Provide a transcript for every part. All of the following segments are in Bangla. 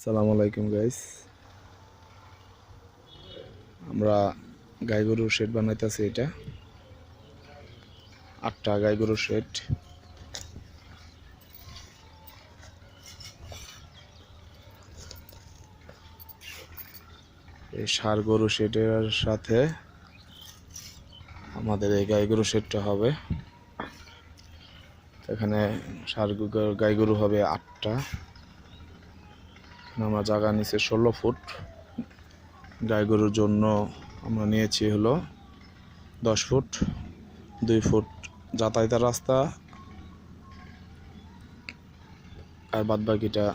আসসালামু আলাইকুম গাইস। আমরা গাই গরুর শেড বানাইতেছি। এটা 8টা গাই গরুর শেড। এই ষাঁড় গরু শেডের সাথে আমাদের এই গাই গরু শেডটা হবে। এখানে গাই গরু হবে 8টা। আমরা জায়গা নিচে 16 ফুট। গাই গরুর জন্য আমরা নিয়েছি হলো 10 ফুট, 2 ফুট যাতায়াতের রাস্তা, আর বাদ বাকিটা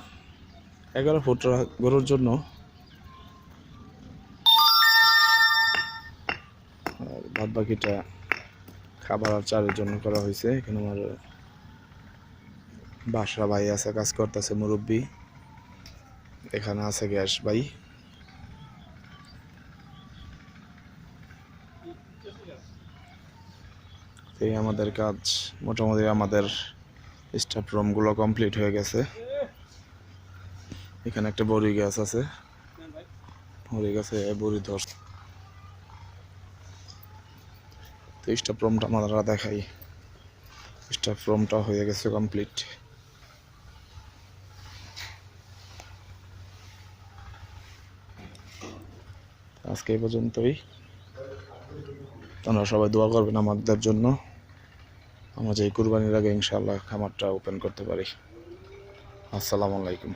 11 ফুট গরুর জন্য। আর বাদ বাকিটা খাবার আর চারের জন্য করা হয়েছে। এখানে আমার বাসা ভাই আছে, কাজ করতেছে, মুরব্বী। এখানে আছে গ্যাস ভাই। এই আমাদের কাজ মোটামুটি, আমাদের স্টাফ রুমগুলো কমপ্লিট হয়ে গেছে। এখানে একটা বড়ি গাছ আছে, বড়ি গাছে বড়ি ধর। তো স্টাফ রুমটা আমরা দেখাই। স্টাফ রুমটা হয়ে গেছে কমপ্লিট। আজকে এই পর্যন্তই। আপনারা সবাই দোয়া করবেন আমাদের জন্য, আমরা যে কুরবানির আগে ইনশাআল্লাহ খামারটা ওপেন করতে পারি। আসসালামু আলাইকুম।